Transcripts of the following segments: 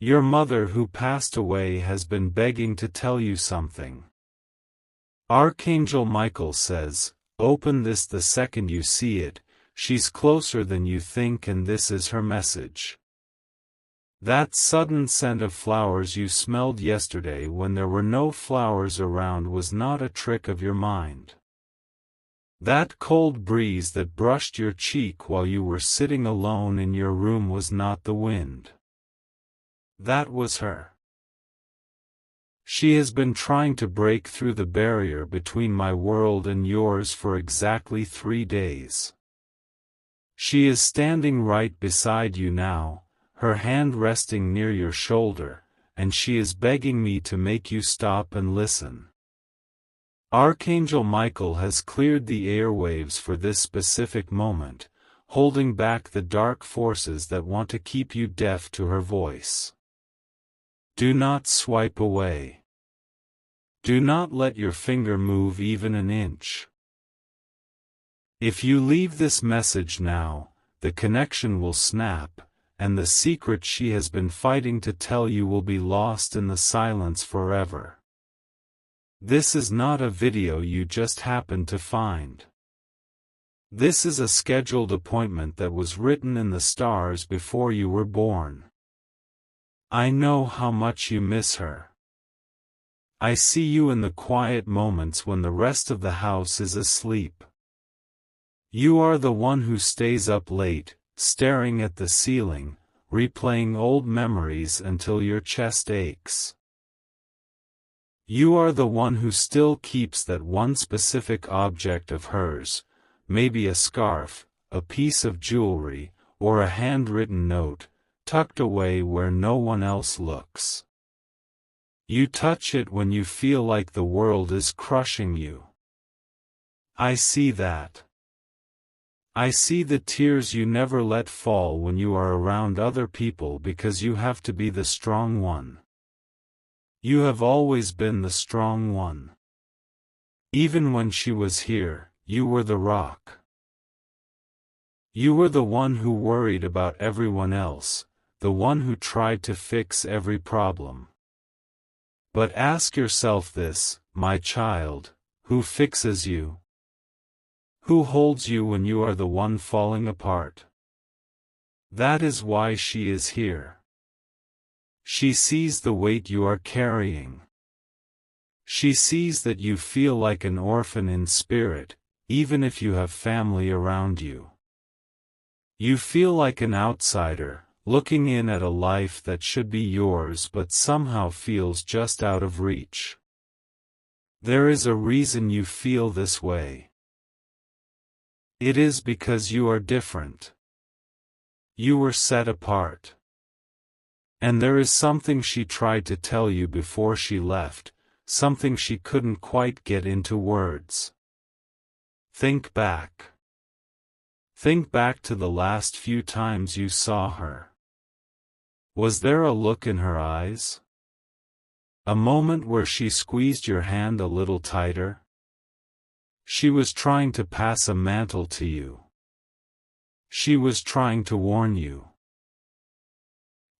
Your mother who passed away has been begging to tell you something. Archangel Michael says, open this the second you see it, she's closer than you think and this is her message. That sudden scent of flowers you smelled yesterday when there were no flowers around was not a trick of your mind. That cold breeze that brushed your cheek while you were sitting alone in your room was not the wind. That was her. She has been trying to break through the barrier between my world and yours for exactly 3 days. She is standing right beside you now, her hand resting near your shoulder, and she is begging me to make you stop and listen. Archangel Michael has cleared the airwaves for this specific moment, holding back the dark forces that want to keep you deaf to her voice. Do not swipe away. Do not let your finger move even an inch. If you leave this message now, the connection will snap, and the secret she has been fighting to tell you will be lost in the silence forever. This is not a video you just happened to find. This is a scheduled appointment that was written in the stars before you were born. I know how much you miss her. I see you in the quiet moments when the rest of the house is asleep. You are the one who stays up late, staring at the ceiling, replaying old memories until your chest aches. You are the one who still keeps that one specific object of hers, maybe a scarf, a piece of jewelry, or a handwritten note, tucked away where no one else looks. You touch it when you feel like the world is crushing you. I see that. I see the tears you never let fall when you are around other people because you have to be the strong one. You have always been the strong one. Even when she was here, you were the rock. You were the one who worried about everyone else, the one who tried to fix every problem. But ask yourself this, my child, who fixes you? Who holds you when you are the one falling apart? That is why she is here. She sees the weight you are carrying. She sees that you feel like an orphan in spirit, even if you have family around you. You feel like an outsider, looking in at a life that should be yours but somehow feels just out of reach. There is a reason you feel this way. It is because you are different. You were set apart. And there is something she tried to tell you before she left, something she couldn't quite get into words. Think back. Think back to the last few times you saw her. Was there a look in her eyes? A moment where she squeezed your hand a little tighter? She was trying to pass a mantle to you. She was trying to warn you.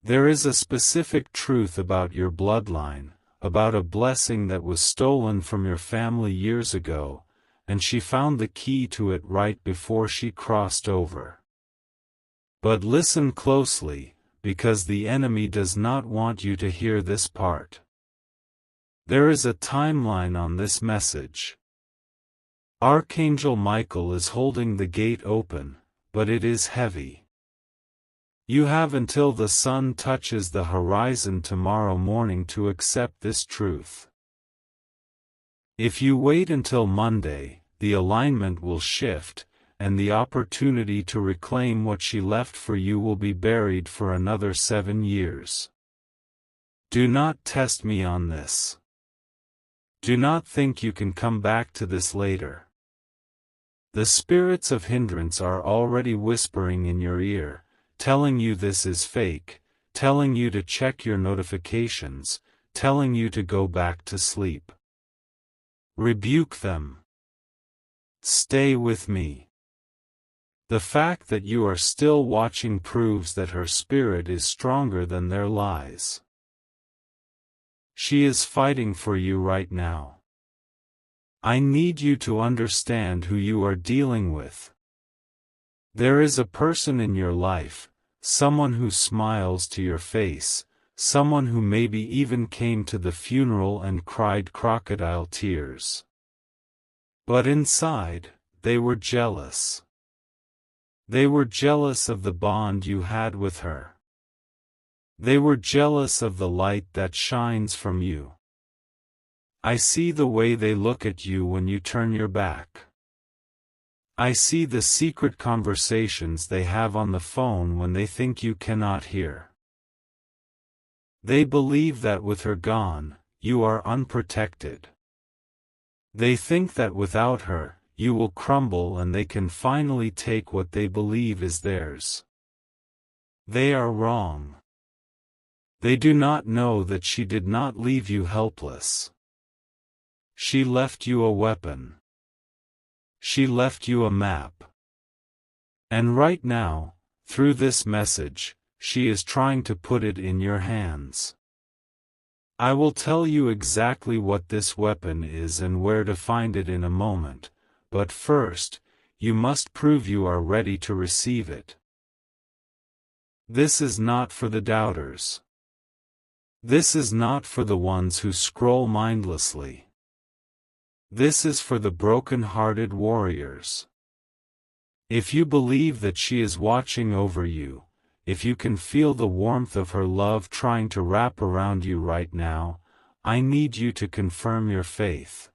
There is a specific truth about your bloodline, about a blessing that was stolen from your family years ago, and she found the key to it right before she crossed over. But listen closely, because the enemy does not want you to hear this part. There is a timeline on this message. Archangel Michael is holding the gate open, but it is heavy. You have until the sun touches the horizon tomorrow morning to accept this truth. If you wait until Monday, the alignment will shift, and the opportunity to reclaim what she left for you will be buried for another 7 years. Do not test me on this. Do not think you can come back to this later. The spirits of hindrance are already whispering in your ear, telling you this is fake, telling you to check your notifications, telling you to go back to sleep. Rebuke them. Stay with me. The fact that you are still watching proves that her spirit is stronger than their lies. She is fighting for you right now. I need you to understand who you are dealing with. There is a person in your life, someone who smiles to your face, someone who maybe even came to the funeral and cried crocodile tears. But inside, they were jealous. They were jealous of the bond you had with her. They were jealous of the light that shines from you. I see the way they look at you when you turn your back. I see the secret conversations they have on the phone when they think you cannot hear. They believe that with her gone, you are unprotected. They think that without her, you will crumble and they can finally take what they believe is theirs. They are wrong. They do not know that she did not leave you helpless. She left you a weapon. She left you a map. And right now, through this message, she is trying to put it in your hands. I will tell you exactly what this weapon is and where to find it in a moment, but first, you must prove you are ready to receive it. This is not for the doubters. This is not for the ones who scroll mindlessly. This is for the broken-hearted warriors. If you believe that she is watching over you, if you can feel the warmth of her love trying to wrap around you right now, I need you to confirm your faith.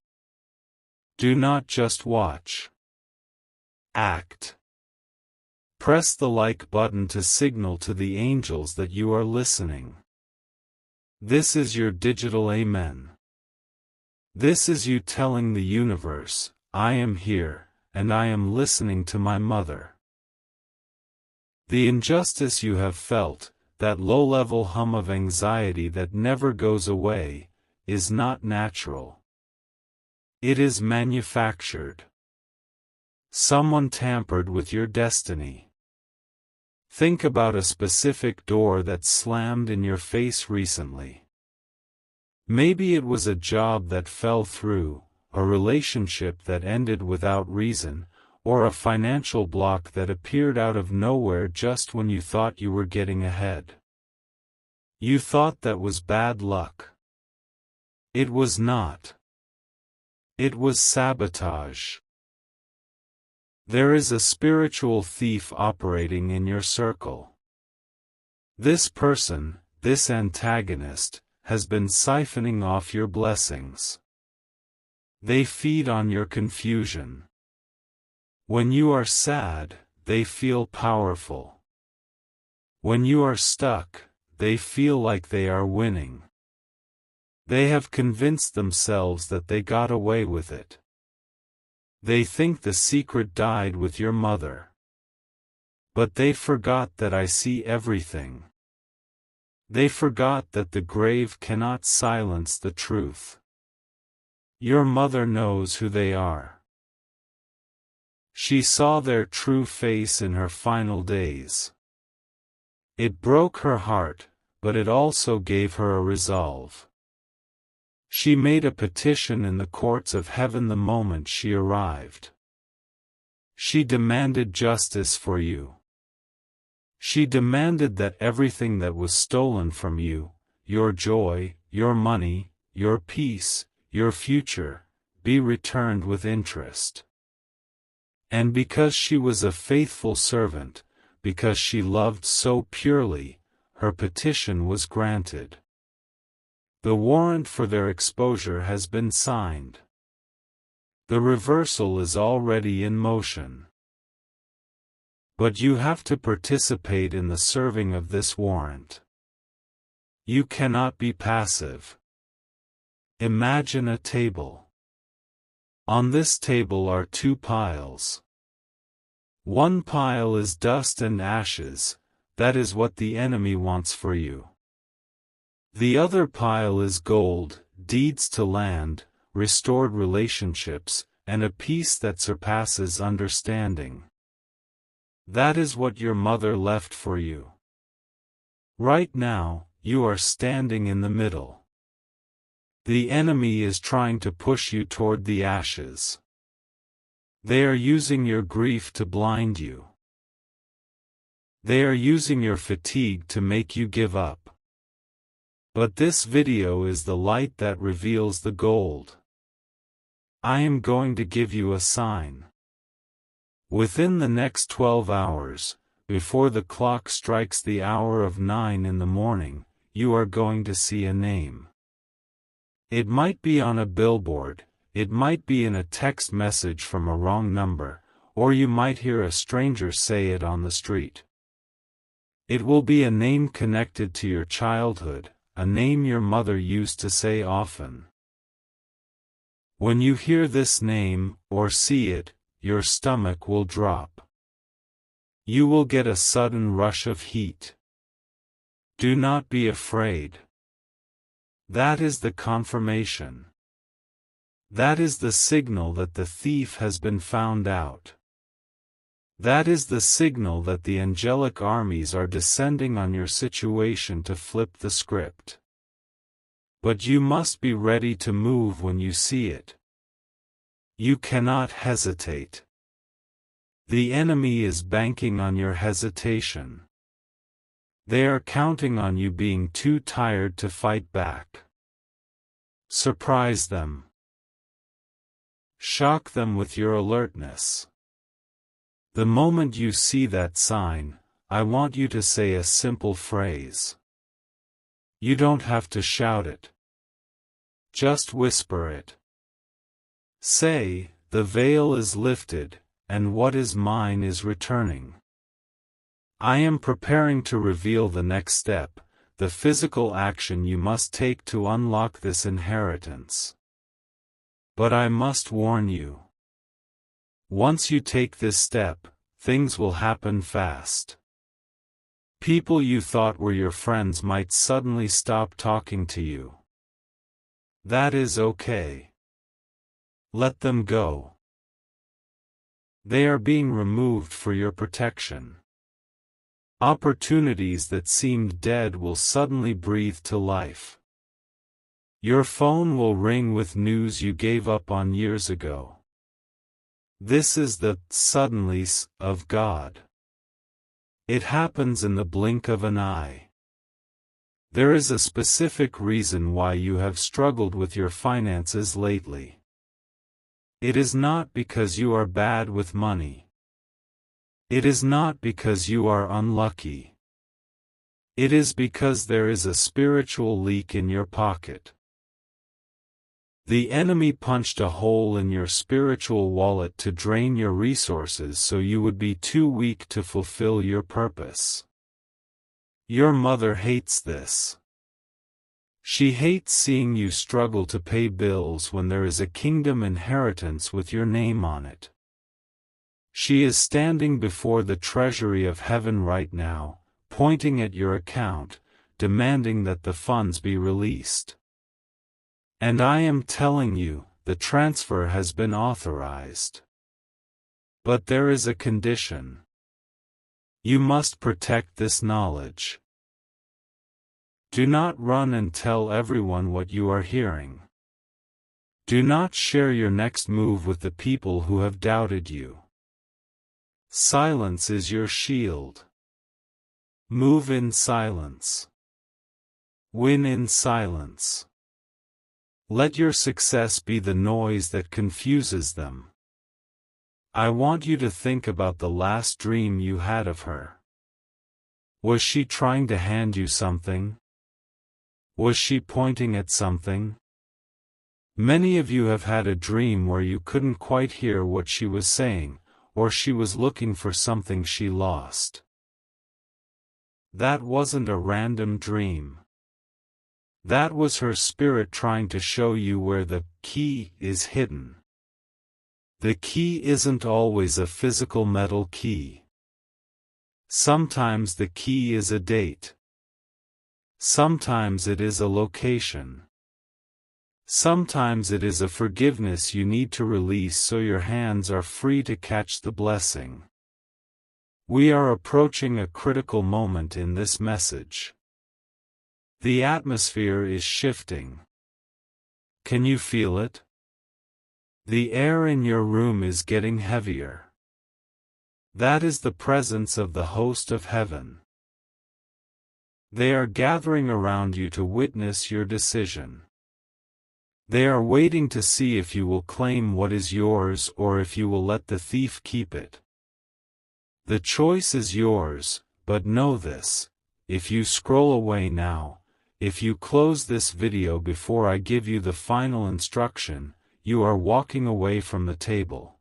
Do not just watch. Act. Press the like button to signal to the angels that you are listening. This is your digital amen. This is you telling the universe, I am here, and I am listening to my mother. The injustice you have felt, that low-level hum of anxiety that never goes away, is not natural. It is manufactured. Someone tampered with your destiny. Think about a specific door that slammed in your face recently. Maybe it was a job that fell through, a relationship that ended without reason, or a financial block that appeared out of nowhere just when you thought you were getting ahead. You thought that was bad luck. It was not. It was sabotage. There is a spiritual thief operating in your circle. This person, this antagonist, has been siphoning off your blessings. They feed on your confusion. When you are sad, they feel powerful. When you are stuck, they feel like they are winning. They have convinced themselves that they got away with it. They think the secret died with your mother. But they forgot that I see everything. They forgot that the grave cannot silence the truth. Your mother knows who they are. She saw their true face in her final days. It broke her heart, but it also gave her a resolve. She made a petition in the courts of heaven the moment she arrived. She demanded justice for you. She demanded that everything that was stolen from you, your joy, your money, your peace, your future, be returned with interest. And because she was a faithful servant, because she loved so purely, her petition was granted. The warrant for their exposure has been signed. The reversal is already in motion. But you have to participate in the serving of this warrant. You cannot be passive. Imagine a table. On this table are two piles. One pile is dust and ashes, that is what the enemy wants for you. The other pile is gold, deeds to land, restored relationships, and a peace that surpasses understanding. That is what your mother left for you. Right now, you are standing in the middle. The enemy is trying to push you toward the ashes. They are using your grief to blind you. They are using your fatigue to make you give up. But this video is the light that reveals the gold. I am going to give you a sign. Within the next 12 hours, before the clock strikes the hour of 9 in the morning, you are going to see a name. It might be on a billboard, it might be in a text message from a wrong number, or you might hear a stranger say it on the street. It will be a name connected to your childhood, a name your mother used to say often. When you hear this name, or see it, your stomach will drop. You will get a sudden rush of heat. Do not be afraid. That is the confirmation. That is the signal that the thief has been found out. That is the signal that the angelic armies are descending on your situation to flip the script. But you must be ready to move when you see it. You cannot hesitate. The enemy is banking on your hesitation. They are counting on you being too tired to fight back. Surprise them. Shock them with your alertness. The moment you see that sign, I want you to say a simple phrase. You don't have to shout it. Just whisper it. Say, the veil is lifted, and what is mine is returning. I am preparing to reveal the next step, the physical action you must take to unlock this inheritance. But I must warn you. Once you take this step, things will happen fast. People you thought were your friends might suddenly stop talking to you. That is okay. Let them go. They are being removed for your protection. Opportunities that seemed dead will suddenly breathe to life. Your phone will ring with news you gave up on years ago. This is the suddenlies of God. It happens in the blink of an eye. There is a specific reason why you have struggled with your finances lately. It is not because you are bad with money. It is not because you are unlucky. It is because there is a spiritual leak in your pocket. The enemy punched a hole in your spiritual wallet to drain your resources so you would be too weak to fulfill your purpose. Your mother hates this. She hates seeing you struggle to pay bills when there is a kingdom inheritance with your name on it. She is standing before the treasury of heaven right now, pointing at your account, demanding that the funds be released. And I am telling you, the transfer has been authorized. But there is a condition. You must protect this knowledge. Do not run and tell everyone what you are hearing. Do not share your next move with the people who have doubted you. Silence is your shield. Move in silence. Win in silence. Let your success be the noise that confuses them. I want you to think about the last dream you had of her. Was she trying to hand you something? Was she pointing at something? Many of you have had a dream where you couldn't quite hear what she was saying, or she was looking for something she lost. That wasn't a random dream. That was her spirit trying to show you where the key is hidden. The key isn't always a physical metal key. Sometimes the key is a date. Sometimes it is a location. Sometimes it is a forgiveness you need to release so your hands are free to catch the blessing. We are approaching a critical moment in this message. The atmosphere is shifting. Can you feel it? The air in your room is getting heavier. That is the presence of the host of heaven. They are gathering around you to witness your decision. They are waiting to see if you will claim what is yours or if you will let the thief keep it. The choice is yours, but know this: if you scroll away now, if you close this video before I give you the final instruction, you are walking away from the table.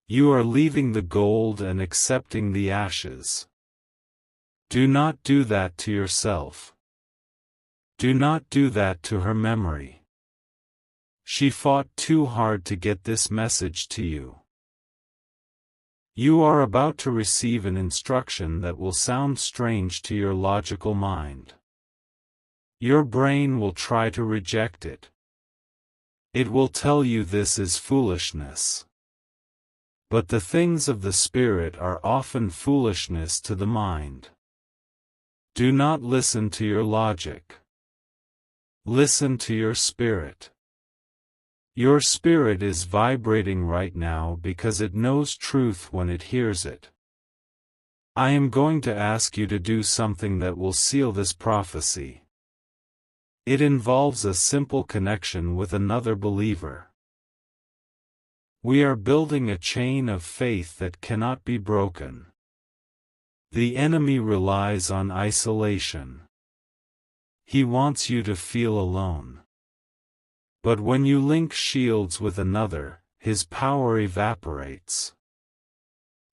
You are leaving the gold and accepting the ashes. Do not do that to yourself. Do not do that to her memory. She fought too hard to get this message to you. You are about to receive an instruction that will sound strange to your logical mind. Your brain will try to reject it. It will tell you this is foolishness. But the things of the Spirit are often foolishness to the mind. Do not listen to your logic. Listen to your spirit. Your spirit is vibrating right now because it knows truth when it hears it. I am going to ask you to do something that will seal this prophecy. It involves a simple connection with another believer. We are building a chain of faith that cannot be broken. The enemy relies on isolation. He wants you to feel alone. But when you link shields with another, his power evaporates.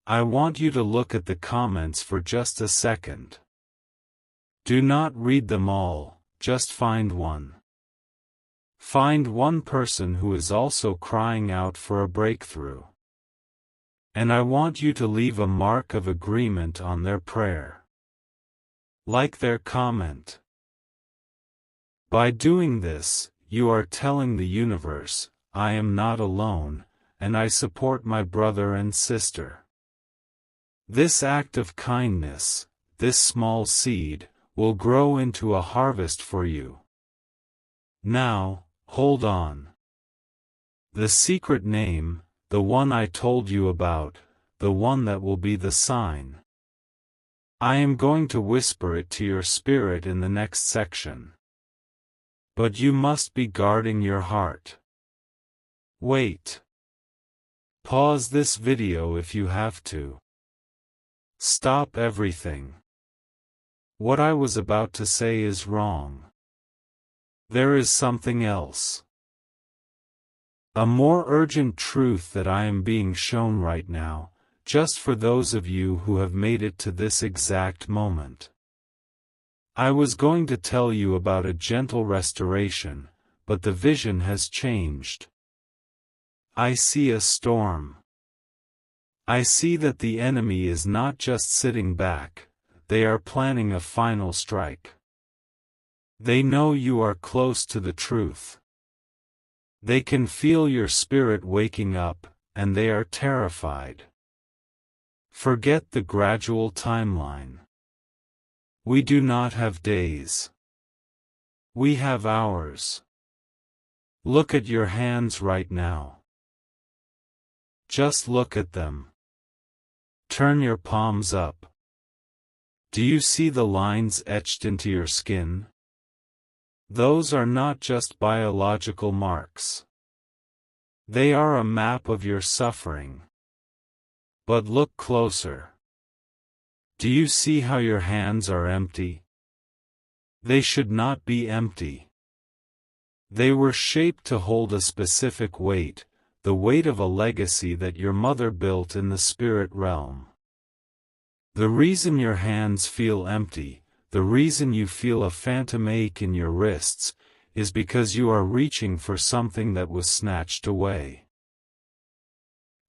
I want you to look at the comments for just a second. Do not read them all, just find one. Find one person who is also crying out for a breakthrough. And I want you to leave a mark of agreement on their prayer. Like their comment. By doing this, you are telling the universe, I am not alone, and I support my brother and sister. This act of kindness, this small seed, will grow into a harvest for you. Now, hold on. The secret name, the one I told you about, the one that will be the sign. I am going to whisper it to your spirit in the next section. But you must be guarding your heart. Wait. Pause this video if you have to. Stop everything. What I was about to say is wrong. There is something else. A more urgent truth that I am being shown right now, just for those of you who have made it to this exact moment. I was going to tell you about a gentle restoration, but the vision has changed. I see a storm. I see that the enemy is not just sitting back, they are planning a final strike. They know you are close to the truth. They can feel your spirit waking up, and they are terrified. Forget the gradual timeline. We do not have days. We have hours. Look at your hands right now. Just look at them. Turn your palms up. Do you see the lines etched into your skin? Those are not just biological marks. They are a map of your suffering. But look closer. Do you see how your hands are empty? They should not be empty. They were shaped to hold a specific weight, the weight of a legacy that your mother built in the spirit realm. The reason your hands feel empty, the reason you feel a phantom ache in your wrists, is because you are reaching for something that was snatched away.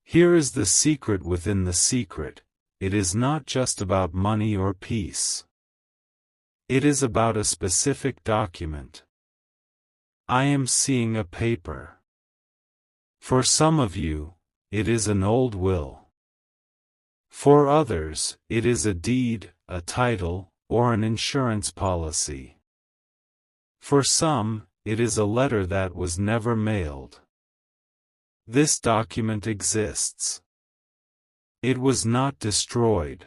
Here is the secret within the secret. It is not just about money or peace. It is about a specific document. I am seeing a paper. For some of you, it is an old will. For others, it is a deed, a title, or an insurance policy. For some, it is a letter that was never mailed. This document exists. It was not destroyed.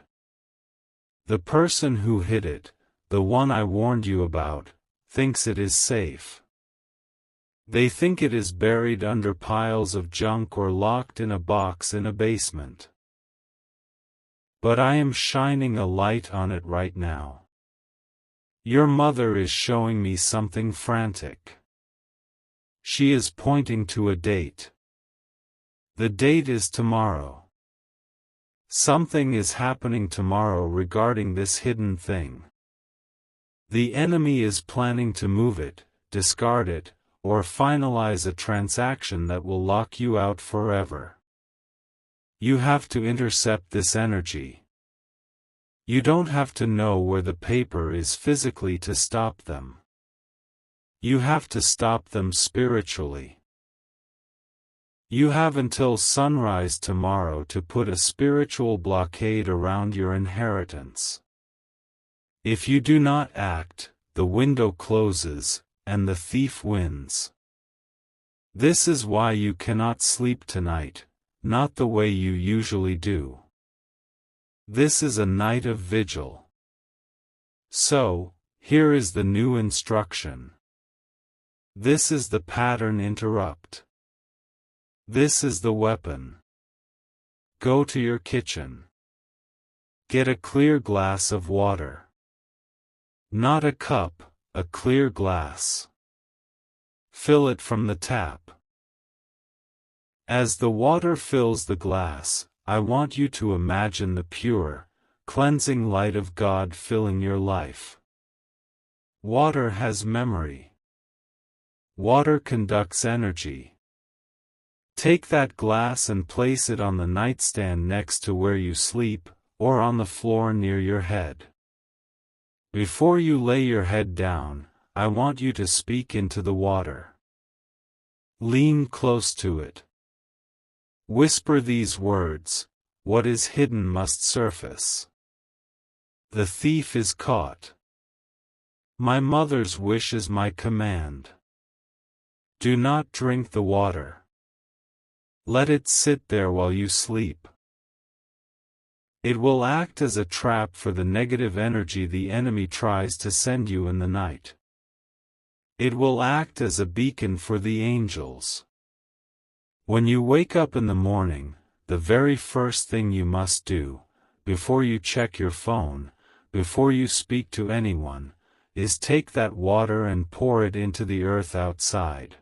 The person who hid it, the one I warned you about, thinks it is safe. They think it is buried under piles of junk or locked in a box in a basement. But I am shining a light on it right now. Your mother is showing me something frantic. She is pointing to a date. The date is tomorrow. Something is happening tomorrow regarding this hidden thing. The enemy is planning to move it, discard it, or finalize a transaction that will lock you out forever. You have to intercept this energy. You don't have to know where the paper is physically to stop them. You have to stop them spiritually. You have until sunrise tomorrow to put a spiritual blockade around your inheritance. If you do not act, the window closes, and the thief wins. This is why you cannot sleep tonight, not the way you usually do. This is a night of vigil. So, here is the new instruction. This is the pattern interrupt. This is the weapon. Go to your kitchen. Get a clear glass of water. Not a cup, a clear glass. Fill it from the tap. As the water fills the glass, I want you to imagine the pure, cleansing light of God filling your life. Water has memory. Water conducts energy. Take that glass and place it on the nightstand next to where you sleep, or on the floor near your head. Before you lay your head down, I want you to speak into the water. Lean close to it. Whisper these words: what is hidden must surface. The thief is caught. My mother's wish is my command. Do not drink the water. Let it sit there while you sleep. It will act as a trap for the negative energy the enemy tries to send you in the night. It will act as a beacon for the angels. When you wake up in the morning, the very first thing you must do, before you check your phone, before you speak to anyone, is take that water and pour it into the earth outside.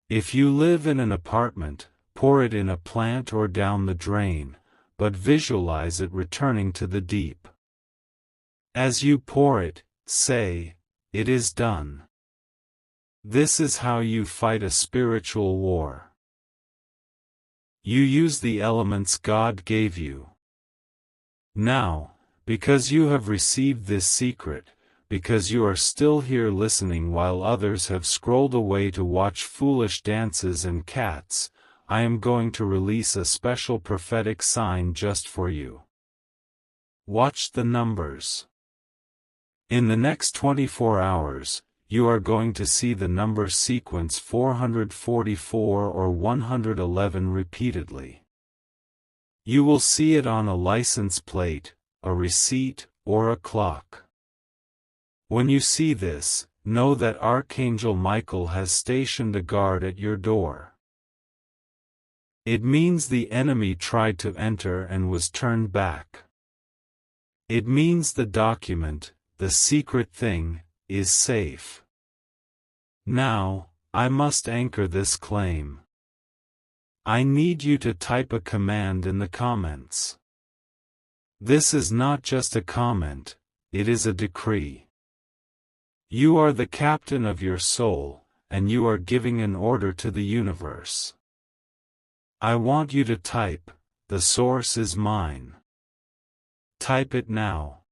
If you live in an apartment, pour it in a plant or down the drain, but visualize it returning to the deep. As you pour it, say, "It is done." This is how you fight a spiritual war. You use the elements God gave you. Now, because you have received this secret, because you are still here listening while others have scrolled away to watch foolish dances and cats, I am going to release a special prophetic sign just for you. Watch the numbers. In the next 24 hours, you are going to see the number sequence 444 or 111 repeatedly. You will see it on a license plate, a receipt, or a clock. When you see this, know that Archangel Michael has stationed a guard at your door. It means the enemy tried to enter and was turned back. It means the document, the secret thing, is safe. Now, I must anchor this claim. I need you to type a command in the comments. This is not just a comment, it is a decree. You are the captain of your soul, and you are giving an order to the universe. I want you to type, "The source is mine." Type it now.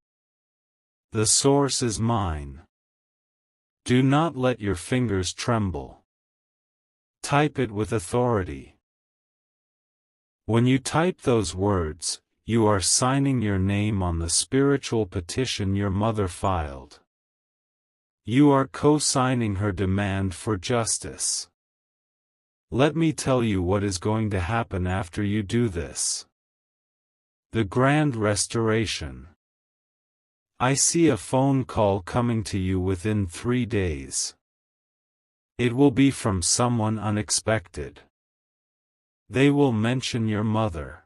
The source is mine. Do not let your fingers tremble. Type it with authority. When you type those words, you are signing your name on the spiritual petition your mother filed. You are co-signing her demand for justice. Let me tell you what is going to happen after you do this. The Grand Restoration. I see a phone call coming to you within 3 days. It will be from someone unexpected. They will mention your mother.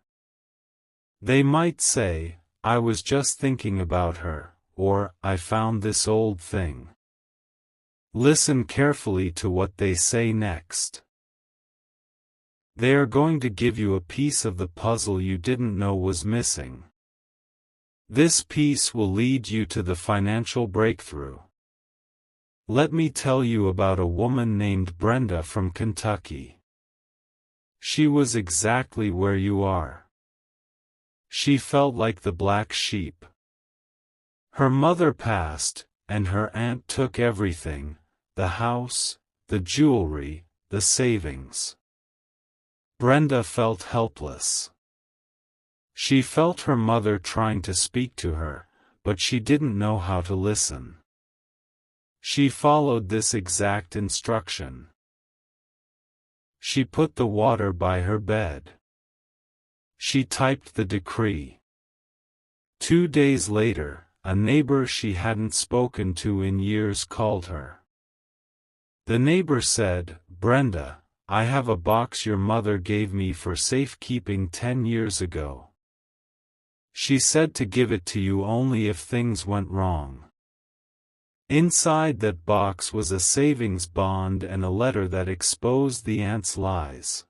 They might say, "I was just thinking about her," or "I found this old thing." Listen carefully to what they say next. They are going to give you a piece of the puzzle you didn't know was missing. This piece will lead you to the financial breakthrough. Let me tell you about a woman named Brenda from Kentucky. She was exactly where you are. She felt like the black sheep. Her mother passed, and her aunt took everything: the house, the jewelry, the savings. Brenda felt helpless. She felt her mother trying to speak to her, but she didn't know how to listen. She followed this exact instruction. She put the water by her bed. She typed the decree. 2 days later, a neighbor she hadn't spoken to in years called her. The neighbor said, "Brenda, I have a box your mother gave me for safekeeping 10 years ago. She said to give it to you only if things went wrong." Inside that box was a savings bond and a letter that exposed the aunt's lies.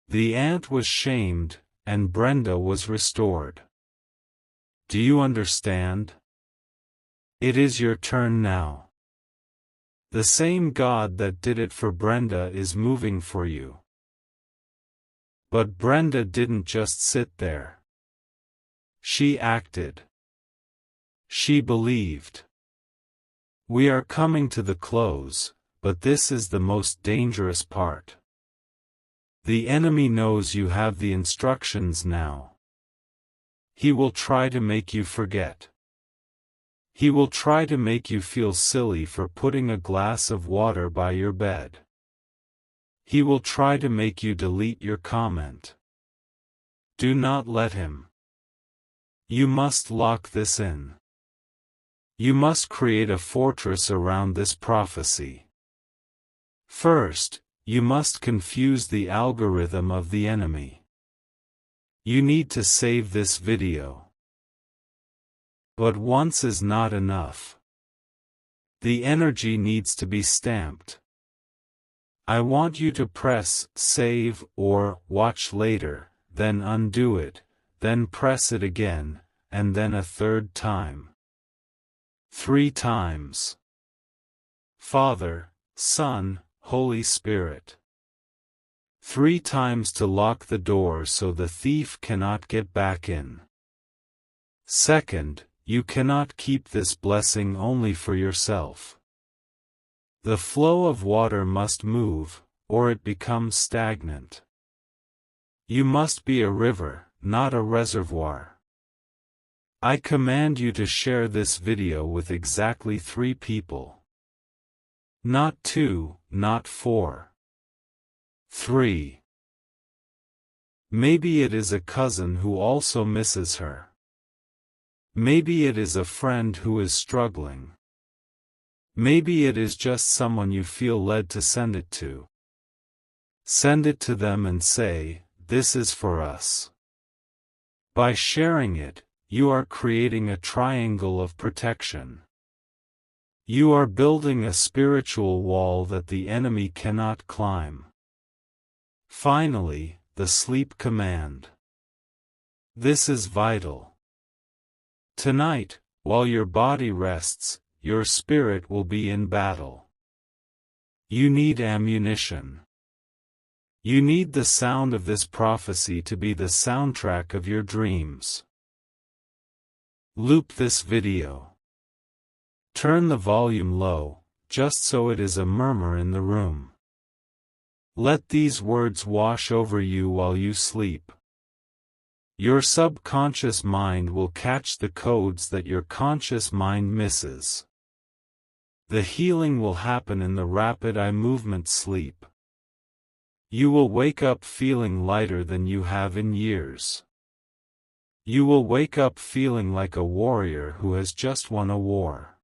The aunt was shamed, and Brenda was restored. Do you understand? It is your turn now. The same God that did it for Brenda is moving for you. But Brenda didn't just sit there. She acted. She believed. We are coming to the close, but this is the most dangerous part. The enemy knows you have the instructions now. He will try to make you forget. He will try to make you feel silly for putting a glass of water by your bed. He will try to make you delete your comment. Do not let him. You must lock this in. You must create a fortress around this prophecy. First, you must confuse the algorithm of the enemy. You need to save this video. But once is not enough. The energy needs to be stamped. I want you to press save or watch later, then undo it, then press it again, and then a third time. 3 times. Father, Son, Holy Spirit. 3 times to lock the door so the thief cannot get back in. Second, you cannot keep this blessing only for yourself. The flow of water must move, or it becomes stagnant. You must be a river, not a reservoir. I command you to share this video with exactly 3 people. Not 2, not 4. 3. Maybe it is a cousin who also misses her. Maybe it is a friend who is struggling. Maybe it is just someone you feel led to send it to. Send it to them and say, "This is for us." By sharing it, you are creating a triangle of protection. You are building a spiritual wall that the enemy cannot climb. Finally, the sleep command. This is vital. Tonight, while your body rests, your spirit will be in battle. You need ammunition. You need the sound of this prophecy to be the soundtrack of your dreams. Loop this video. Turn the volume low, just so it is a murmur in the room. Let these words wash over you while you sleep. Your subconscious mind will catch the codes that your conscious mind misses. The healing will happen in the rapid eye movement sleep. You will wake up feeling lighter than you have in years. You will wake up feeling like a warrior who has just won a war.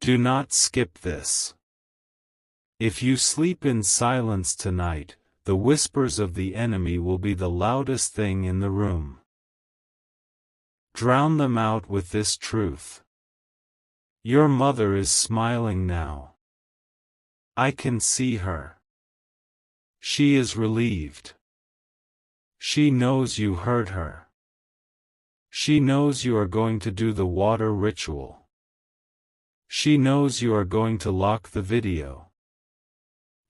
Do not skip this. If you sleep in silence tonight, the whispers of the enemy will be the loudest thing in the room. Drown them out with this truth. Your mother is smiling now. I can see her. She is relieved. She knows you heard her. She knows you are going to do the water ritual. She knows you are going to lock the video.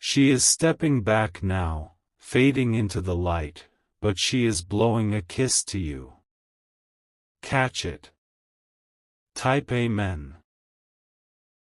She is stepping back now, fading into the light, but she is blowing a kiss to you. Catch it. Type Amen.